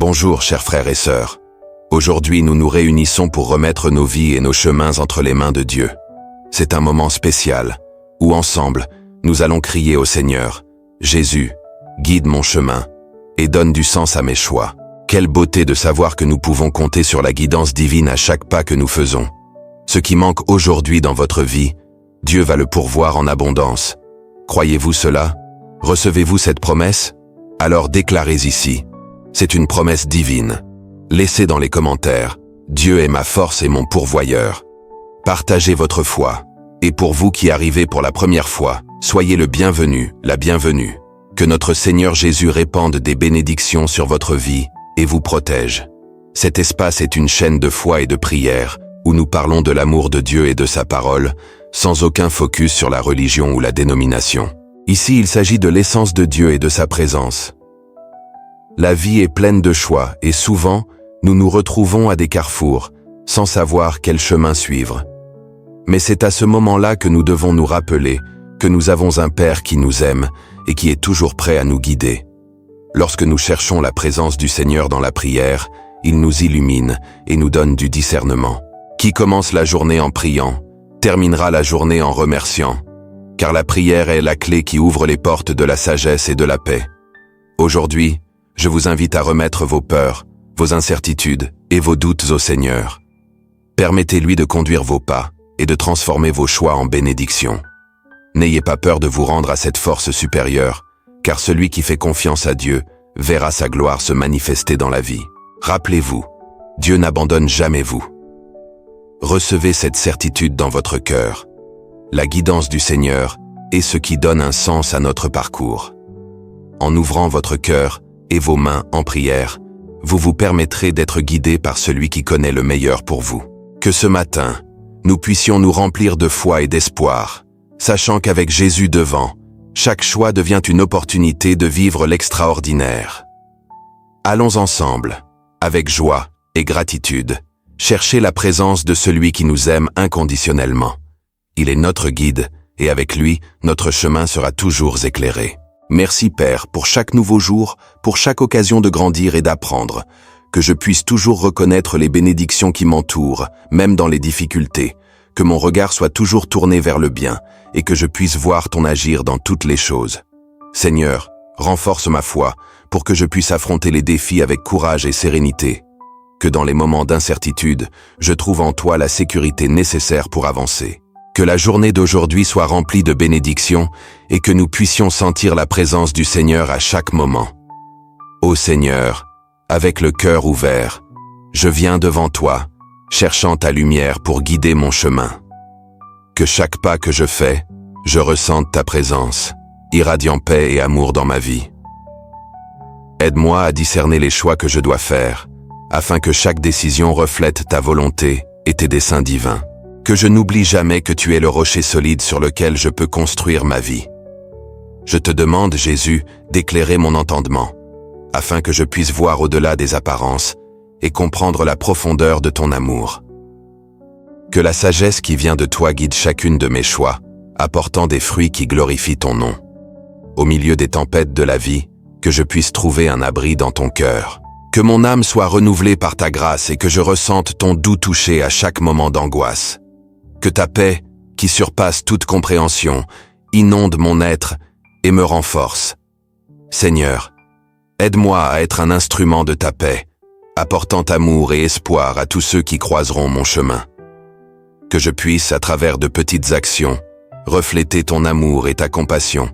Bonjour chers frères et sœurs. Aujourd'hui nous nous réunissons pour remettre nos vies et nos chemins entre les mains de Dieu. C'est un moment spécial, où ensemble, nous allons crier au Seigneur, « Jésus, guide mon chemin, et donne du sens à mes choix. » Quelle beauté de savoir que nous pouvons compter sur la guidance divine à chaque pas que nous faisons. Ce qui manque aujourd'hui dans votre vie, Dieu va le pourvoir en abondance. Croyez-vous cela? Recevez-vous cette promesse? Alors déclarez ici. C'est une promesse divine. Laissez dans les commentaires. Dieu est ma force et mon pourvoyeur. Partagez votre foi. Et pour vous qui arrivez pour la première fois, soyez le bienvenu, la bienvenue. Que notre Seigneur Jésus répande des bénédictions sur votre vie et vous protège. Cet espace est une chaîne de foi et de prière où nous parlons de l'amour de Dieu et de sa parole, sans aucun focus sur la religion ou la dénomination. Ici, il s'agit de l'essence de Dieu et de sa présence. La vie est pleine de choix et souvent, nous nous retrouvons à des carrefours, sans savoir quel chemin suivre. Mais c'est à ce moment-là que nous devons nous rappeler que nous avons un Père qui nous aime et qui est toujours prêt à nous guider. Lorsque nous cherchons la présence du Seigneur dans la prière, il nous illumine et nous donne du discernement. Qui commence la journée en priant, terminera la journée en remerciant, car la prière est la clé qui ouvre les portes de la sagesse et de la paix. Aujourd'hui, je vous invite à remettre vos peurs, vos incertitudes et vos doutes au Seigneur. Permettez-lui de conduire vos pas et de transformer vos choix en bénédictions. N'ayez pas peur de vous rendre à cette force supérieure, car celui qui fait confiance à Dieu verra sa gloire se manifester dans la vie. Rappelez-vous, Dieu n'abandonne jamais vous. Recevez cette certitude dans votre cœur. La guidance du Seigneur est ce qui donne un sens à notre parcours. En ouvrant votre cœur et vos mains en prière, vous vous permettrez d'être guidés par celui qui connaît le meilleur pour vous. Que ce matin, nous puissions nous remplir de foi et d'espoir, sachant qu'avec Jésus devant, chaque choix devient une opportunité de vivre l'extraordinaire. Allons ensemble, avec joie et gratitude, chercher la présence de celui qui nous aime inconditionnellement. Il est notre guide, et avec lui, notre chemin sera toujours éclairé. Merci Père pour chaque nouveau jour, pour chaque occasion de grandir et d'apprendre, que je puisse toujours reconnaître les bénédictions qui m'entourent, même dans les difficultés, que mon regard soit toujours tourné vers le bien, et que je puisse voir ton agir dans toutes les choses. Seigneur, renforce ma foi, pour que je puisse affronter les défis avec courage et sérénité. Que dans les moments d'incertitude, je trouve en toi la sécurité nécessaire pour avancer. Que la journée d'aujourd'hui soit remplie de bénédictions et que nous puissions sentir la présence du Seigneur à chaque moment. Ô Seigneur, avec le cœur ouvert, je viens devant toi, cherchant ta lumière pour guider mon chemin. Que chaque pas que je fais, je ressente ta présence, irradiant paix et amour dans ma vie. Aide-moi à discerner les choix que je dois faire, afin que chaque décision reflète ta volonté et tes desseins divins. Que je n'oublie jamais que tu es le rocher solide sur lequel je peux construire ma vie. Je te demande, Jésus, d'éclairer mon entendement, afin que je puisse voir au-delà des apparences et comprendre la profondeur de ton amour. Que la sagesse qui vient de toi guide chacune de mes choix, apportant des fruits qui glorifient ton nom. Au milieu des tempêtes de la vie, que je puisse trouver un abri dans ton cœur. Que mon âme soit renouvelée par ta grâce et que je ressente ton doux toucher à chaque moment d'angoisse. Que ta paix, qui surpasse toute compréhension, inonde mon être et me renforce. Seigneur, aide-moi à être un instrument de ta paix, apportant amour et espoir à tous ceux qui croiseront mon chemin. Que je puisse, à travers de petites actions, refléter ton amour et ta compassion,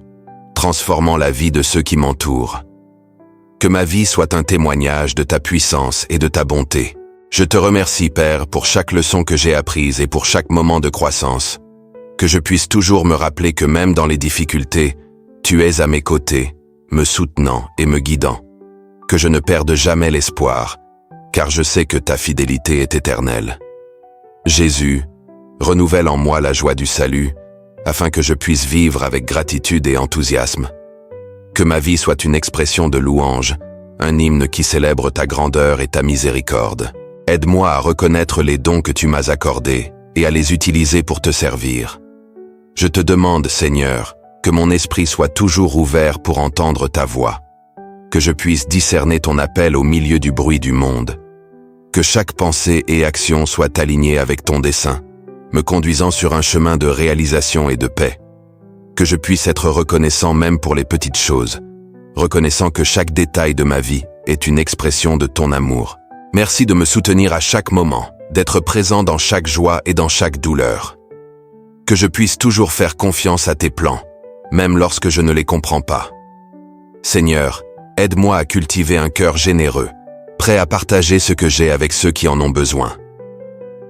transformant la vie de ceux qui m'entourent. Que ma vie soit un témoignage de ta puissance et de ta bonté. Je te remercie, Père, pour chaque leçon que j'ai apprise et pour chaque moment de croissance. Que je puisse toujours me rappeler que même dans les difficultés, tu es à mes côtés, me soutenant et me guidant. Que je ne perde jamais l'espoir, car je sais que ta fidélité est éternelle. Jésus, renouvelle en moi la joie du salut, afin que je puisse vivre avec gratitude et enthousiasme. Que ma vie soit une expression de louange, un hymne qui célèbre ta grandeur et ta miséricorde. Aide-moi à reconnaître les dons que tu m'as accordés et à les utiliser pour te servir. Je te demande, Seigneur, que mon esprit soit toujours ouvert pour entendre ta voix. que je puisse discerner ton appel au milieu du bruit du monde. Que chaque pensée et action soit alignée avec ton dessein, me conduisant sur un chemin de réalisation et de paix. Que je puisse être reconnaissant même pour les petites choses, reconnaissant que chaque détail de ma vie est une expression de ton amour. Merci de me soutenir à chaque moment, d'être présent dans chaque joie et dans chaque douleur. Que je puisse toujours faire confiance à tes plans, même lorsque je ne les comprends pas. Seigneur, aide-moi à cultiver un cœur généreux, prêt à partager ce que j'ai avec ceux qui en ont besoin.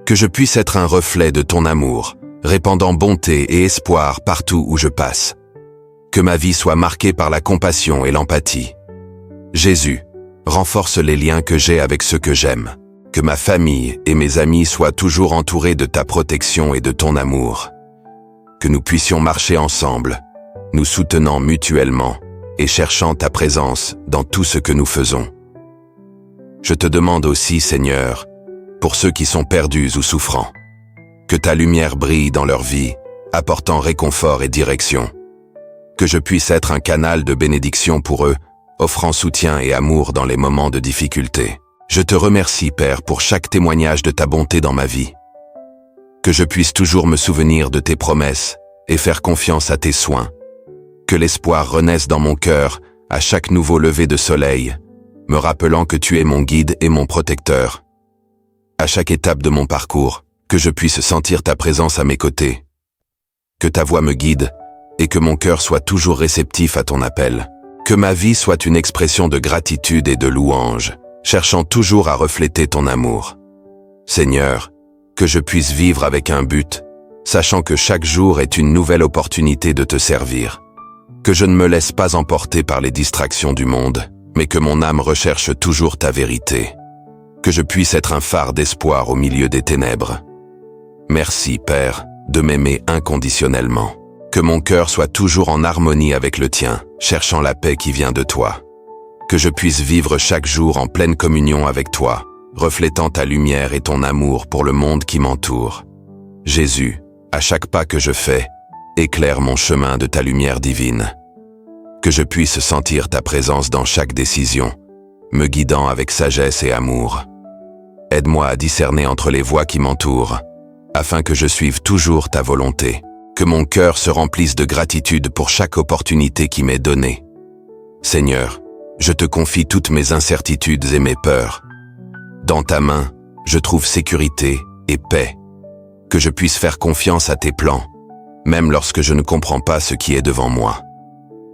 Que je puisse être un reflet de ton amour, répandant bonté et espoir partout où je passe. Que ma vie soit marquée par la compassion et l'empathie. Jésus, renforce les liens que j'ai avec ceux que j'aime. Que ma famille et mes amis soient toujours entourés de ta protection et de ton amour. Que nous puissions marcher ensemble, nous soutenant mutuellement et cherchant ta présence dans tout ce que nous faisons. Je te demande aussi, Seigneur, pour ceux qui sont perdus ou souffrants, que ta lumière brille dans leur vie, apportant réconfort et direction. Que je puisse être un canal de bénédiction pour eux, offrant soutien et amour dans les moments de difficulté. Je te remercie, Père, pour chaque témoignage de ta bonté dans ma vie. Que je puisse toujours me souvenir de tes promesses et faire confiance à tes soins. Que l'espoir renaisse dans mon cœur à chaque nouveau lever de soleil, me rappelant que tu es mon guide et mon protecteur. À chaque étape de mon parcours, que je puisse sentir ta présence à mes côtés. Que ta voix me guide et que mon cœur soit toujours réceptif à ton appel. Que ma vie soit une expression de gratitude et de louange, cherchant toujours à refléter ton amour. Seigneur, que je puisse vivre avec un but, sachant que chaque jour est une nouvelle opportunité de te servir. Que je ne me laisse pas emporter par les distractions du monde, mais que mon âme recherche toujours ta vérité. Que je puisse être un phare d'espoir au milieu des ténèbres. Merci, Père, de m'aimer inconditionnellement. Que mon cœur soit toujours en harmonie avec le tien, cherchant la paix qui vient de toi. Que je puisse vivre chaque jour en pleine communion avec toi, reflétant ta lumière et ton amour pour le monde qui m'entoure. Jésus, à chaque pas que je fais, éclaire mon chemin de ta lumière divine. Que je puisse sentir ta présence dans chaque décision, me guidant avec sagesse et amour. Aide-moi à discerner entre les voies qui m'entourent, afin que je suive toujours ta volonté. Que mon cœur se remplisse de gratitude pour chaque opportunité qui m'est donnée. Seigneur, je te confie toutes mes incertitudes et mes peurs. Dans ta main, je trouve sécurité et paix. Que je puisse faire confiance à tes plans, même lorsque je ne comprends pas ce qui est devant moi.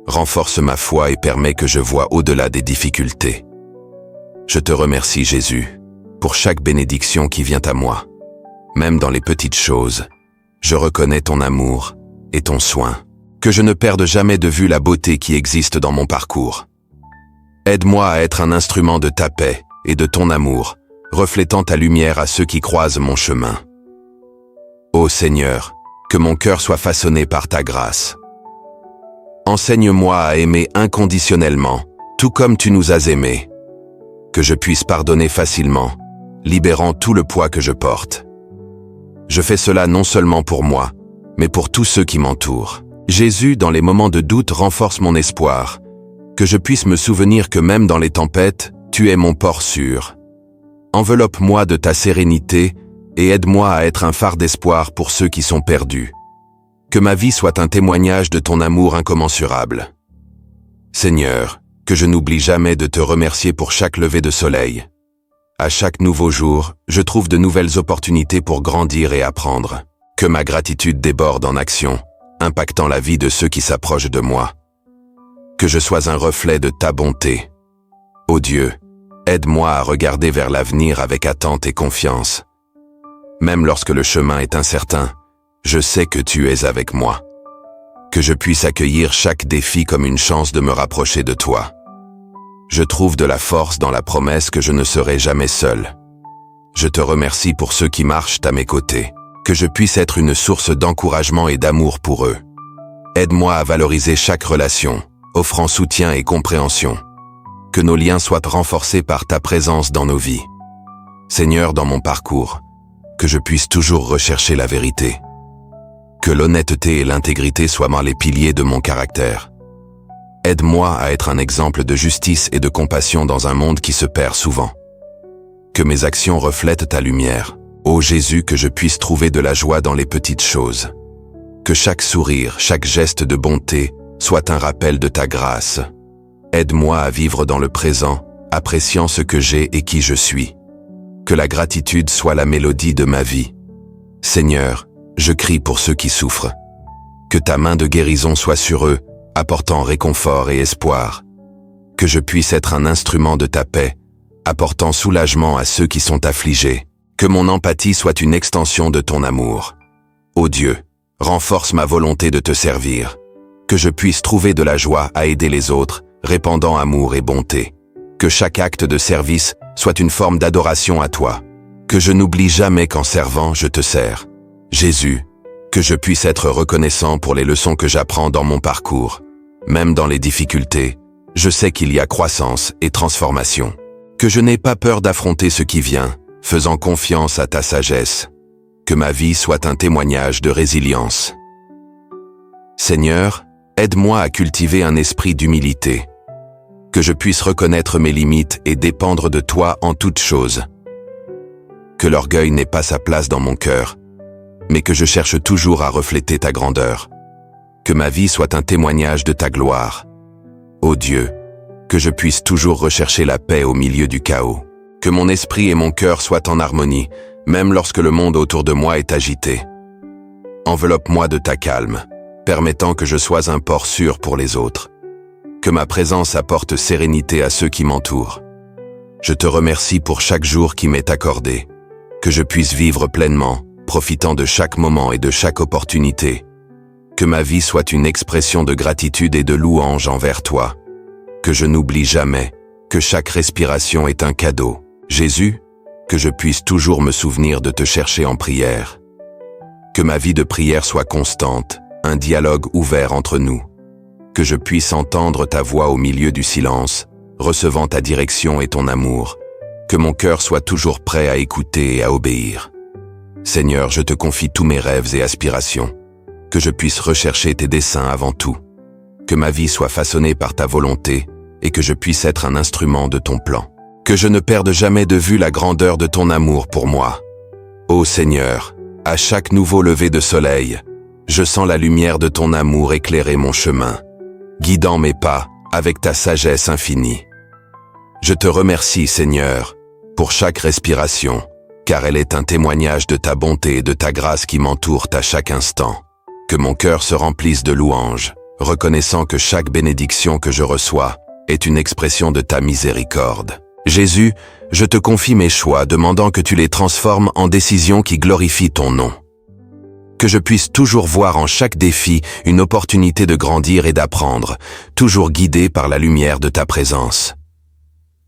Renforce ma foi et permets que je voie au-delà des difficultés. Je te remercie, Jésus, pour chaque bénédiction qui vient à moi. Même dans les petites choses, je reconnais ton amour et ton soin. Que je ne perde jamais de vue la beauté qui existe dans mon parcours. Aide-moi à être un instrument de ta paix et de ton amour, reflétant ta lumière à ceux qui croisent mon chemin. Ô Seigneur, que mon cœur soit façonné par ta grâce. Enseigne-moi à aimer inconditionnellement, tout comme tu nous as aimés. Que je puisse pardonner facilement, libérant tout le poids que je porte. Je fais cela non seulement pour moi, mais pour tous ceux qui m'entourent. Jésus, dans les moments de doute, renforce mon espoir. Que je puisse me souvenir que même dans les tempêtes, tu es mon port sûr. Enveloppe-moi de ta sérénité et aide-moi à être un phare d'espoir pour ceux qui sont perdus. Que ma vie soit un témoignage de ton amour incommensurable. Seigneur, que je n'oublie jamais de te remercier pour chaque lever de soleil. À chaque nouveau jour, je trouve de nouvelles opportunités pour grandir et apprendre. Que ma gratitude déborde en action, impactant la vie de ceux qui s'approchent de moi. Que je sois un reflet de ta bonté. Ô Dieu, aide-moi à regarder vers l'avenir avec attente et confiance. Même lorsque le chemin est incertain, je sais que tu es avec moi. Que je puisse accueillir chaque défi comme une chance de me rapprocher de toi. Je trouve de la force dans la promesse que je ne serai jamais seul. Je te remercie pour ceux qui marchent à mes côtés. Que je puisse être une source d'encouragement et d'amour pour eux. Aide-moi à valoriser chaque relation, offrant soutien et compréhension. Que nos liens soient renforcés par ta présence dans nos vies. Seigneur, dans mon parcours, que je puisse toujours rechercher la vérité. Que l'honnêteté et l'intégrité soient les piliers de mon caractère. Aide-moi à être un exemple de justice et de compassion dans un monde qui se perd souvent. Que mes actions reflètent ta lumière. Ô Jésus, que je puisse trouver de la joie dans les petites choses. Que chaque sourire, chaque geste de bonté soit un rappel de ta grâce. Aide-moi à vivre dans le présent, appréciant ce que j'ai et qui je suis. Que la gratitude soit la mélodie de ma vie. Seigneur, je crie pour ceux qui souffrent. Que ta main de guérison soit sur eux, apportant réconfort et espoir. Que je puisse être un instrument de ta paix, apportant soulagement à ceux qui sont affligés. Que mon empathie soit une extension de ton amour. Ô Dieu, renforce ma volonté de te servir. Que je puisse trouver de la joie à aider les autres, répandant amour et bonté. Que chaque acte de service soit une forme d'adoration à toi. Que je n'oublie jamais qu'en servant, je te sers. Jésus, que je puisse être reconnaissant pour les leçons que j'apprends dans mon parcours. Même dans les difficultés, je sais qu'il y a croissance et transformation. Que je n'ai pas peur d'affronter ce qui vient, faisant confiance à ta sagesse. Que ma vie soit un témoignage de résilience. Seigneur, aide-moi à cultiver un esprit d'humilité. Que je puisse reconnaître mes limites et dépendre de toi en toutes choses. Que l'orgueil n'ait pas sa place dans mon cœur, mais que je cherche toujours à refléter ta grandeur. Que ma vie soit un témoignage de ta gloire. Ô Dieu, que je puisse toujours rechercher la paix au milieu du chaos. Que mon esprit et mon cœur soient en harmonie, même lorsque le monde autour de moi est agité. Enveloppe-moi de ta calme, permettant que je sois un port sûr pour les autres. Que ma présence apporte sérénité à ceux qui m'entourent. Je te remercie pour chaque jour qui m'est accordé. Que je puisse vivre pleinement, profitant de chaque moment et de chaque opportunité. Que ma vie soit une expression de gratitude et de louange envers toi. Que je n'oublie jamais que chaque respiration est un cadeau. Jésus, que je puisse toujours me souvenir de te chercher en prière. Que ma vie de prière soit constante, un dialogue ouvert entre nous. Que je puisse entendre ta voix au milieu du silence, recevant ta direction et ton amour. Que mon cœur soit toujours prêt à écouter et à obéir. Seigneur, je te confie tous mes rêves et aspirations. Que je puisse rechercher tes desseins avant tout. Que ma vie soit façonnée par ta volonté et que je puisse être un instrument de ton plan. Que je ne perde jamais de vue la grandeur de ton amour pour moi. Ô Seigneur, à chaque nouveau lever de soleil, je sens la lumière de ton amour éclairer mon chemin, guidant mes pas avec ta sagesse infinie. Je te remercie, Seigneur, pour chaque respiration, car elle est un témoignage de ta bonté et de ta grâce qui m'entourent à chaque instant. Que mon cœur se remplisse de louanges, reconnaissant que chaque bénédiction que je reçois est une expression de ta miséricorde. Jésus, je te confie mes choix, demandant que tu les transformes en décisions qui glorifient ton nom. Que je puisse toujours voir en chaque défi une opportunité de grandir et d'apprendre, toujours guidé par la lumière de ta présence.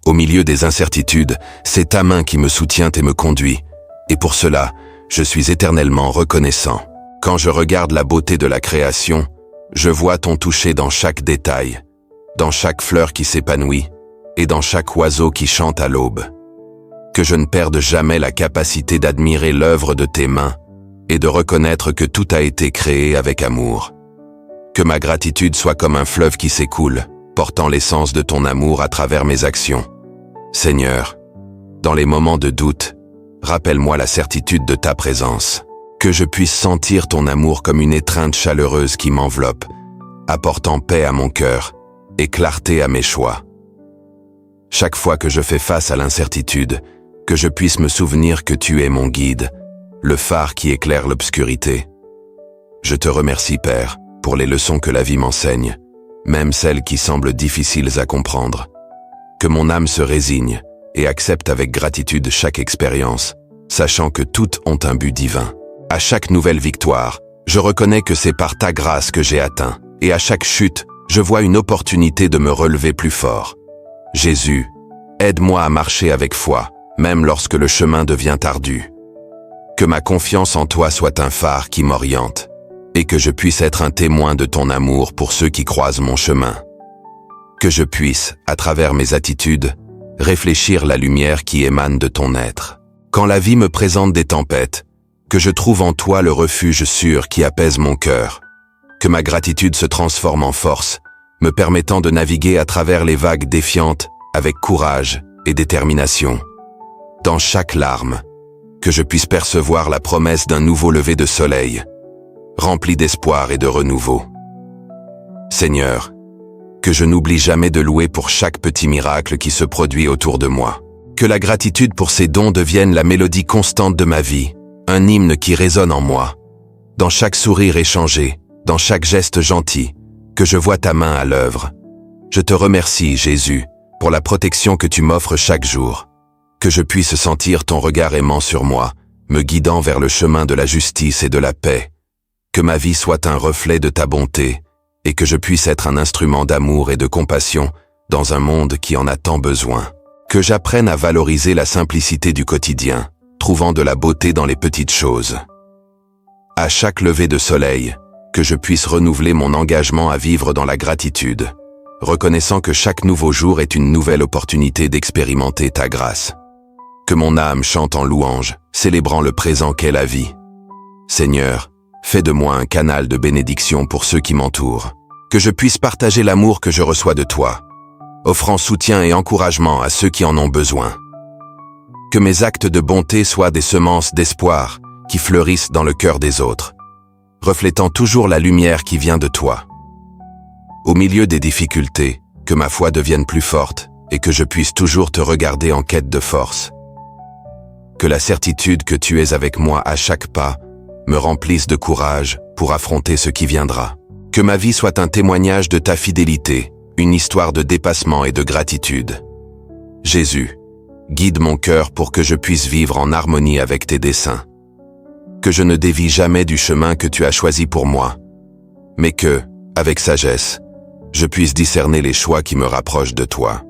Au milieu des incertitudes, c'est ta main qui me soutient et me conduit, et pour cela, je suis éternellement reconnaissant. Quand je regarde la beauté de la création, je vois ton toucher dans chaque détail, dans chaque fleur qui s'épanouit, et dans chaque oiseau qui chante à l'aube. Que je ne perde jamais la capacité d'admirer l'œuvre de tes mains et de reconnaître que tout a été créé avec amour. Que ma gratitude soit comme un fleuve qui s'écoule, portant l'essence de ton amour à travers mes actions. Seigneur, dans les moments de doute, rappelle-moi la certitude de ta présence. Que je puisse sentir ton amour comme une étreinte chaleureuse qui m'enveloppe, apportant paix à mon cœur et clarté à mes choix. Chaque fois que je fais face à l'incertitude, que je puisse me souvenir que tu es mon guide, le phare qui éclaire l'obscurité. Je te remercie, Père, pour les leçons que la vie m'enseigne, même celles qui semblent difficiles à comprendre. Que mon âme se résigne et accepte avec gratitude chaque expérience, sachant que toutes ont un but divin. À chaque nouvelle victoire, je reconnais que c'est par ta grâce que j'ai atteint, et à chaque chute, je vois une opportunité de me relever plus fort. Jésus, aide-moi à marcher avec foi, même lorsque le chemin devient ardu. Que ma confiance en toi soit un phare qui m'oriente, et que je puisse être un témoin de ton amour pour ceux qui croisent mon chemin. Que je puisse, à travers mes attitudes, réfléchir la lumière qui émane de ton être. Quand la vie me présente des tempêtes, que je trouve en toi le refuge sûr qui apaise mon cœur. Que ma gratitude se transforme en force, me permettant de naviguer à travers les vagues défiantes avec courage et détermination. Dans chaque larme, que je puisse percevoir la promesse d'un nouveau lever de soleil, rempli d'espoir et de renouveau. Seigneur, que je n'oublie jamais de louer pour chaque petit miracle qui se produit autour de moi. Que la gratitude pour ces dons devienne la mélodie constante de ma vie, un hymne qui résonne en moi. Dans chaque sourire échangé, dans chaque geste gentil, que je vois ta main à l'œuvre. Je te remercie, Jésus, pour la protection que tu m'offres chaque jour. Que je puisse sentir ton regard aimant sur moi, me guidant vers le chemin de la justice et de la paix. Que ma vie soit un reflet de ta bonté, et que je puisse être un instrument d'amour et de compassion dans un monde qui en a tant besoin. Que j'apprenne à valoriser la simplicité du quotidien, trouvant de la beauté dans les petites choses. À chaque lever de soleil, que je puisse renouveler mon engagement à vivre dans la gratitude, reconnaissant que chaque nouveau jour est une nouvelle opportunité d'expérimenter ta grâce. Que mon âme chante en louange, célébrant le présent qu'est la vie. Seigneur, fais de moi un canal de bénédiction pour ceux qui m'entourent. Que je puisse partager l'amour que je reçois de toi, offrant soutien et encouragement à ceux qui en ont besoin. Que mes actes de bonté soient des semences d'espoir qui fleurissent dans le cœur des autres, reflétant toujours la lumière qui vient de toi. Au milieu des difficultés, que ma foi devienne plus forte et que je puisse toujours te regarder en quête de force. Que la certitude que tu es avec moi à chaque pas me remplisse de courage pour affronter ce qui viendra. Que ma vie soit un témoignage de ta fidélité, une histoire de dépassement et de gratitude. Jésus, guide mon cœur pour que je puisse vivre en harmonie avec tes desseins. Que je ne dévie jamais du chemin que tu as choisi pour moi, mais que, avec sagesse, je puisse discerner les choix qui me rapprochent de toi.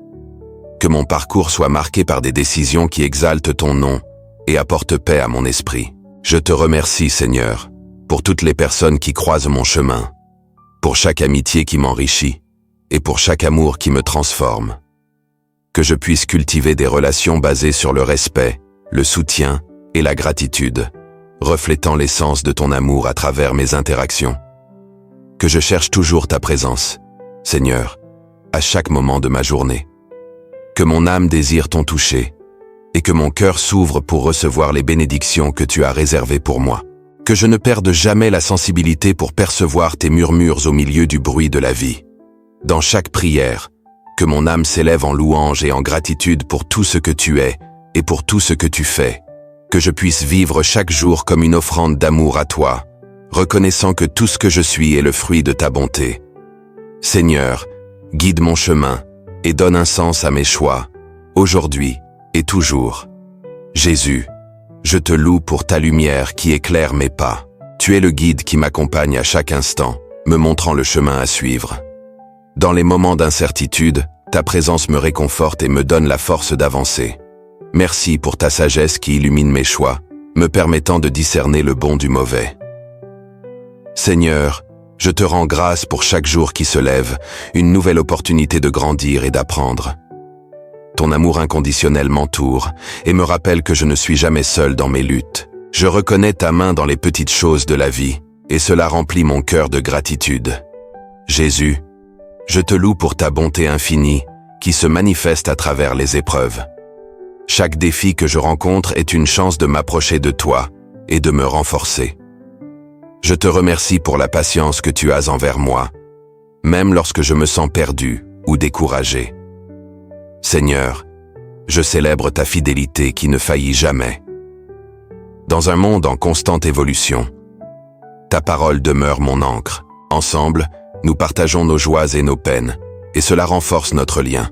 Que mon parcours soit marqué par des décisions qui exaltent ton nom et apportent paix à mon esprit. Je te remercie, Seigneur, pour toutes les personnes qui croisent mon chemin, pour chaque amitié qui m'enrichit, et pour chaque amour qui me transforme. Que je puisse cultiver des relations basées sur le respect, le soutien et la gratitude, reflétant l'essence de ton amour à travers mes interactions. Que je cherche toujours ta présence, Seigneur, à chaque moment de ma journée. Que mon âme désire ton toucher, et que mon cœur s'ouvre pour recevoir les bénédictions que tu as réservées pour moi. Que je ne perde jamais la sensibilité pour percevoir tes murmures au milieu du bruit de la vie. Dans chaque prière, que mon âme s'élève en louange et en gratitude pour tout ce que tu es et pour tout ce que tu fais. Que je puisse vivre chaque jour comme une offrande d'amour à toi, reconnaissant que tout ce que je suis est le fruit de ta bonté. Seigneur, guide mon chemin et donne un sens à mes choix, aujourd'hui et toujours. Jésus, je te loue pour ta lumière qui éclaire mes pas. Tu es le guide qui m'accompagne à chaque instant, me montrant le chemin à suivre. Dans les moments d'incertitude, ta présence me réconforte et me donne la force d'avancer. Merci pour ta sagesse qui illumine mes choix, me permettant de discerner le bon du mauvais. Seigneur, je te rends grâce pour chaque jour qui se lève, une nouvelle opportunité de grandir et d'apprendre. Ton amour inconditionnel m'entoure et me rappelle que je ne suis jamais seul dans mes luttes. Je reconnais ta main dans les petites choses de la vie, et cela remplit mon cœur de gratitude. Jésus, je te loue pour ta bonté infinie, qui se manifeste à travers les épreuves. Chaque défi que je rencontre est une chance de m'approcher de toi et de me renforcer. Je te remercie pour la patience que tu as envers moi, même lorsque je me sens perdu ou découragé. Seigneur, je célèbre ta fidélité qui ne faillit jamais. Dans un monde en constante évolution, ta parole demeure mon ancre. Ensemble, nous partageons nos joies et nos peines, et cela renforce notre lien.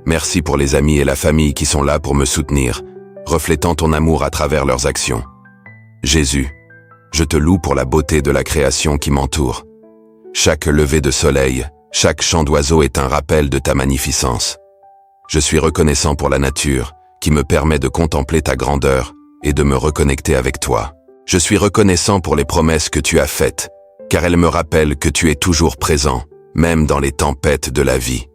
Merci pour les amis et la famille qui sont là pour me soutenir, reflétant ton amour à travers leurs actions. Jésus, je te loue pour la beauté de la création qui m'entoure. Chaque lever de soleil, chaque chant d'oiseau est un rappel de ta magnificence. Je suis reconnaissant pour la nature, qui me permet de contempler ta grandeur et de me reconnecter avec toi. Je suis reconnaissant pour les promesses que tu as faites, car elles me rappellent que tu es toujours présent, même dans les tempêtes de la vie.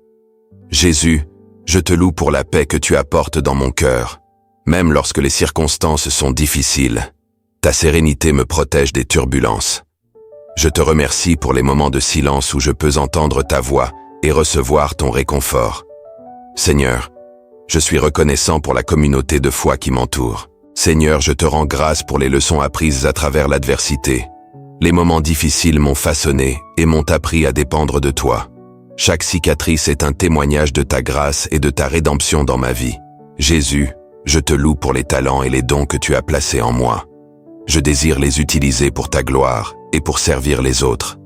Jésus, je te loue pour la paix que tu apportes dans mon cœur. Même lorsque les circonstances sont difficiles, ta sérénité me protège des turbulences. Je te remercie pour les moments de silence où je peux entendre ta voix et recevoir ton réconfort. Seigneur, je suis reconnaissant pour la communauté de foi qui m'entoure. Seigneur, je te rends grâce pour les leçons apprises à travers l'adversité. Les moments difficiles m'ont façonné et m'ont appris à dépendre de toi. Chaque cicatrice est un témoignage de ta grâce et de ta rédemption dans ma vie. Jésus, je te loue pour les talents et les dons que tu as placés en moi. Je désire les utiliser pour ta gloire et pour servir les autres.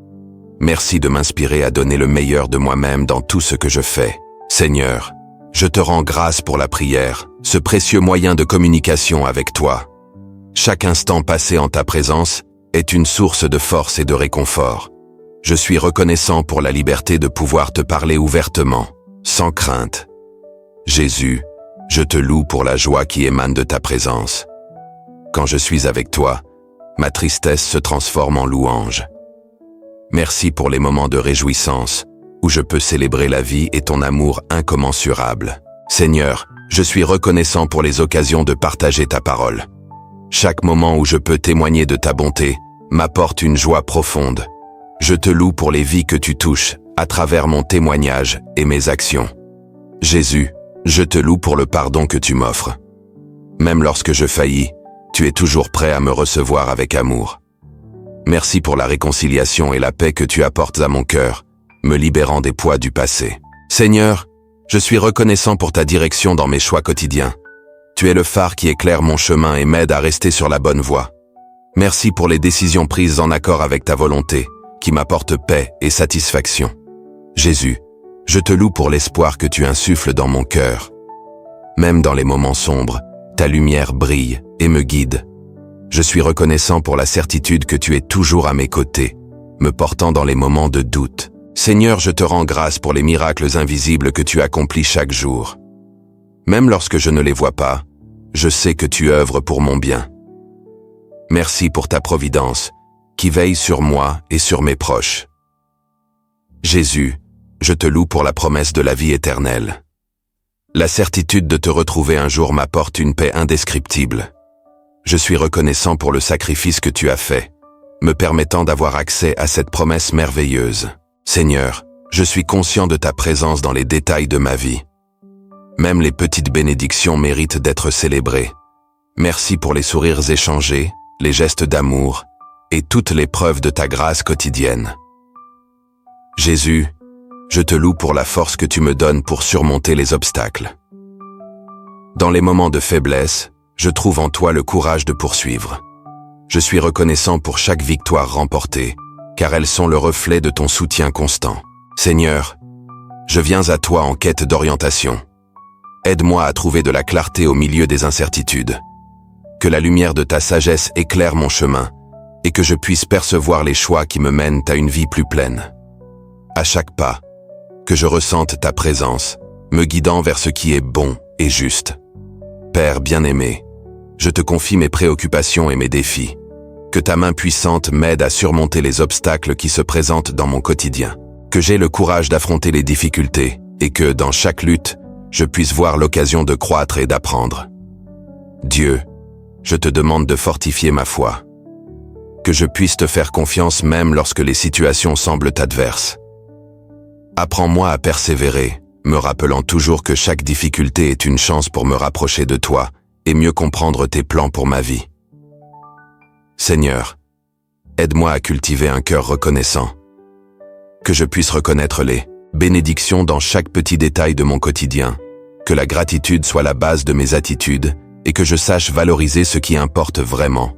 Merci de m'inspirer à donner le meilleur de moi-même dans tout ce que je fais. Seigneur, je te rends grâce pour la prière, ce précieux moyen de communication avec toi. Chaque instant passé en ta présence est une source de force et de réconfort. Je suis reconnaissant pour la liberté de pouvoir te parler ouvertement, sans crainte. Jésus, je te loue pour la joie qui émane de ta présence. Quand je suis avec toi, ma tristesse se transforme en louange. Merci pour les moments de réjouissance, où je peux célébrer la vie et ton amour incommensurable. Seigneur, je suis reconnaissant pour les occasions de partager ta parole. Chaque moment où je peux témoigner de ta bonté m'apporte une joie profonde. Je te loue pour les vies que tu touches à travers mon témoignage et mes actions. Jésus, je te loue pour le pardon que tu m'offres. Même lorsque je faillis, tu es toujours prêt à me recevoir avec amour. Merci pour la réconciliation et la paix que tu apportes à mon cœur, me libérant des poids du passé. Seigneur, je suis reconnaissant pour ta direction dans mes choix quotidiens. Tu es le phare qui éclaire mon chemin et m'aide à rester sur la bonne voie. Merci pour les décisions prises en accord avec ta volonté, qui m'apportent paix et satisfaction. Jésus, je te loue pour l'espoir que tu insuffles dans mon cœur. Même dans les moments sombres, ta lumière brille et me guide. Je suis reconnaissant pour la certitude que tu es toujours à mes côtés, me portant dans les moments de doute. Seigneur, je te rends grâce pour les miracles invisibles que tu accomplis chaque jour. Même lorsque je ne les vois pas, je sais que tu œuvres pour mon bien. Merci pour ta providence, qui veille sur moi et sur mes proches. Jésus, je te loue pour la promesse de la vie éternelle. La certitude de te retrouver un jour m'apporte une paix indescriptible. Je suis reconnaissant pour le sacrifice que tu as fait, me permettant d'avoir accès à cette promesse merveilleuse. Seigneur, je suis conscient de ta présence dans les détails de ma vie. Même les petites bénédictions méritent d'être célébrées. Merci pour les sourires échangés, les gestes d'amour et toutes les preuves de ta grâce quotidienne. Jésus, je te loue pour la force que tu me donnes pour surmonter les obstacles. Dans les moments de faiblesse, je trouve en toi le courage de poursuivre. Je suis reconnaissant pour chaque victoire remportée, car elles sont le reflet de ton soutien constant. Seigneur, je viens à toi en quête d'orientation. Aide-moi à trouver de la clarté au milieu des incertitudes. Que la lumière de ta sagesse éclaire mon chemin, et que je puisse percevoir les choix qui me mènent à une vie plus pleine. À chaque pas, que je ressente ta présence, me guidant vers ce qui est bon et juste. Père bien-aimé, je te confie mes préoccupations et mes défis. Que ta main puissante m'aide à surmonter les obstacles qui se présentent dans mon quotidien. Que j'aie le courage d'affronter les difficultés et que, dans chaque lutte, je puisse voir l'occasion de croître et d'apprendre. Dieu, je te demande de fortifier ma foi. Que je puisse te faire confiance même lorsque les situations semblent adverses. Apprends-moi à persévérer, me rappelant toujours que chaque difficulté est une chance pour me rapprocher de toi et mieux comprendre tes plans pour ma vie. Seigneur, aide-moi à cultiver un cœur reconnaissant. Que je puisse reconnaître les bénédictions dans chaque petit détail de mon quotidien, que la gratitude soit la base de mes attitudes et que je sache valoriser ce qui importe vraiment,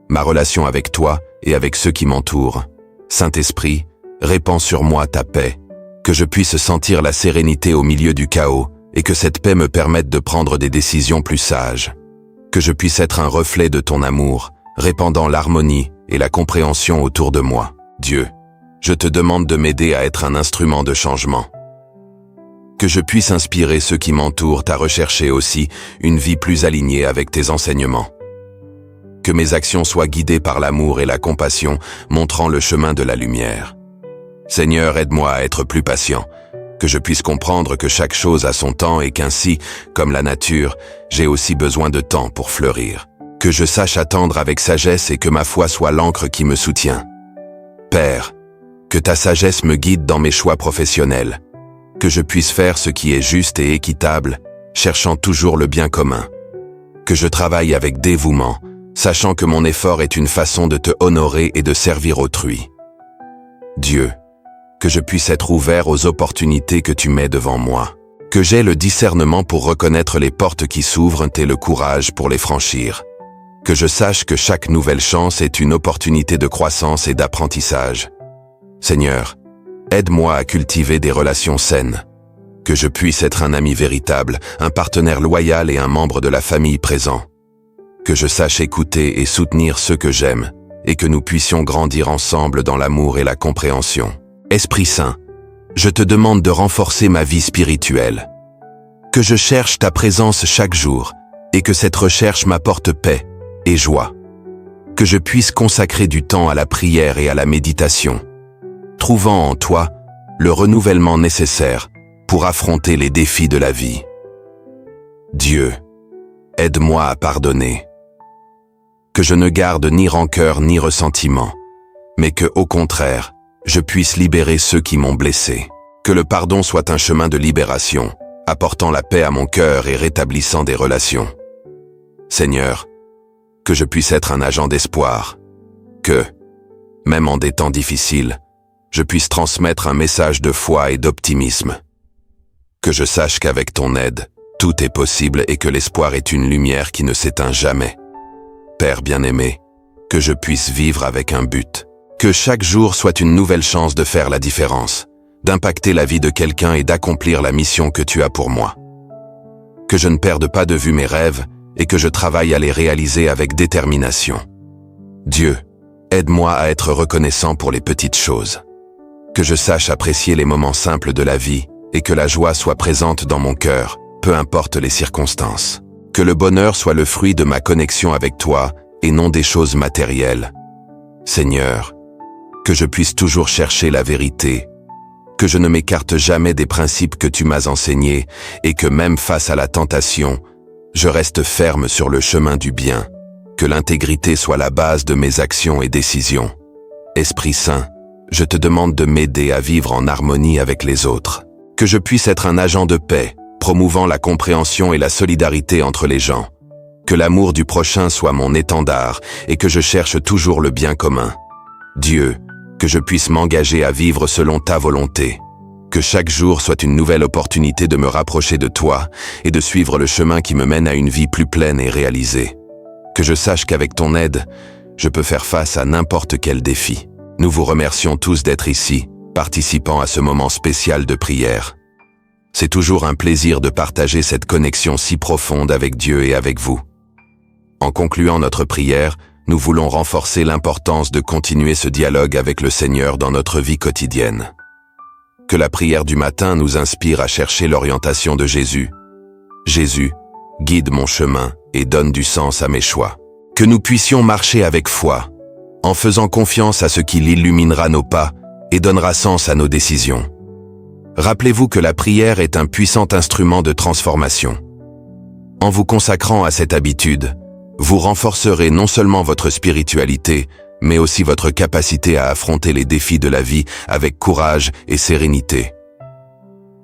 ma relation avec toi et avec ceux qui m'entourent. Saint-Esprit, répands sur moi ta paix, que je puisse sentir la sérénité au milieu du chaos et que cette paix me permette de prendre des décisions plus sages. Que je puisse être un reflet de ton amour, répandant l'harmonie et la compréhension autour de moi. Dieu, je te demande de m'aider à être un instrument de changement. Que je puisse inspirer ceux qui m'entourent à rechercher aussi une vie plus alignée avec tes enseignements. Que mes actions soient guidées par l'amour et la compassion, montrant le chemin de la lumière. Seigneur, aide-moi à être plus patient, que je puisse comprendre que chaque chose a son temps et qu'ainsi, comme la nature, j'ai aussi besoin de temps pour fleurir. Que je sache attendre avec sagesse et que ma foi soit l'encre qui me soutient. Père, que ta sagesse me guide dans mes choix professionnels, que je puisse faire ce qui est juste et équitable, cherchant toujours le bien commun. Que je travaille avec dévouement, sachant que mon effort est une façon de te honorer et de servir autrui. Dieu, que je puisse être ouvert aux opportunités que tu mets devant moi. Que j'aie le discernement pour reconnaître les portes qui s'ouvrent et le courage pour les franchir. Que je sache que chaque nouvelle chance est une opportunité de croissance et d'apprentissage. Seigneur, aide-moi à cultiver des relations saines. Que je puisse être un ami véritable, un partenaire loyal et un membre de la famille présent. Que je sache écouter et soutenir ceux que j'aime, et que nous puissions grandir ensemble dans l'amour et la compréhension. Esprit Saint, je te demande de renforcer ma vie spirituelle. Que je cherche ta présence chaque jour, et que cette recherche m'apporte paix et joie. Que je puisse consacrer du temps à la prière et à la méditation, trouvant en toi le renouvellement nécessaire pour affronter les défis de la vie. Dieu, aide-moi à pardonner. Que je ne garde ni rancœur ni ressentiment, mais que, au contraire, je puisse libérer ceux qui m'ont blessé. Que le pardon soit un chemin de libération, apportant la paix à mon cœur et rétablissant des relations. Seigneur, que je puisse être un agent d'espoir. Que, même en des temps difficiles, je puisse transmettre un message de foi et d'optimisme. Que je sache qu'avec ton aide, tout est possible et que l'espoir est une lumière qui ne s'éteint jamais. Père bien-aimé, que je puisse vivre avec un but. Que chaque jour soit une nouvelle chance de faire la différence, d'impacter la vie de quelqu'un et d'accomplir la mission que tu as pour moi. Que je ne perde pas de vue mes rêves et que je travaille à les réaliser avec détermination. Dieu, aide-moi à être reconnaissant pour les petites choses. Que je sache apprécier les moments simples de la vie et que la joie soit présente dans mon cœur, peu importe les circonstances. Que le bonheur soit le fruit de ma connexion avec toi et non des choses matérielles. Seigneur, que je puisse toujours chercher la vérité, que je ne m'écarte jamais des principes que tu m'as enseignés et que même face à la tentation, je reste ferme sur le chemin du bien, que l'intégrité soit la base de mes actions et décisions. Esprit Saint, je te demande de m'aider à vivre en harmonie avec les autres, que je puisse être un agent de paix, promouvant la compréhension et la solidarité entre les gens, que l'amour du prochain soit mon étendard et que je cherche toujours le bien commun. Dieu, que je puisse m'engager à vivre selon ta volonté, que chaque jour soit une nouvelle opportunité de me rapprocher de toi et de suivre le chemin qui me mène à une vie plus pleine et réalisée. Que je sache qu'avec ton aide, je peux faire face à n'importe quel défi. Nous vous remercions tous d'être ici, participant à ce moment spécial de prière. C'est toujours un plaisir de partager cette connexion si profonde avec Dieu et avec vous. En concluant notre prière, nous voulons renforcer l'importance de continuer ce dialogue avec le Seigneur dans notre vie quotidienne. Que la prière du matin nous inspire à chercher l'orientation de Jésus. Jésus, guide mon chemin et donne du sens à mes choix. Que nous puissions marcher avec foi, en faisant confiance à ce qui illuminera nos pas et donnera sens à nos décisions. Rappelez-vous que la prière est un puissant instrument de transformation. En vous consacrant à cette habitude, vous renforcerez non seulement votre spiritualité, mais aussi votre capacité à affronter les défis de la vie avec courage et sérénité.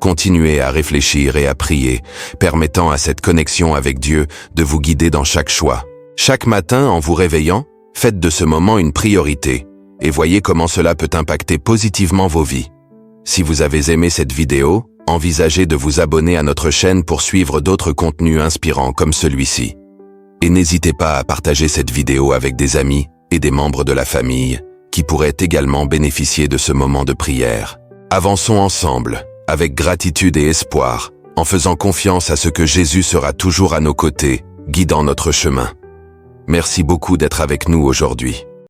Continuez à réfléchir et à prier, permettant à cette connexion avec Dieu de vous guider dans chaque choix. Chaque matin, en vous réveillant, faites de ce moment une priorité et voyez comment cela peut impacter positivement vos vies. Si vous avez aimé cette vidéo, envisagez de vous abonner à notre chaîne pour suivre d'autres contenus inspirants comme celui-ci. Et n'hésitez pas à partager cette vidéo avec des amis et des membres de la famille qui pourraient également bénéficier de ce moment de prière. Avançons ensemble, avec gratitude et espoir, en faisant confiance à ce que Jésus sera toujours à nos côtés, guidant notre chemin. Merci beaucoup d'être avec nous aujourd'hui.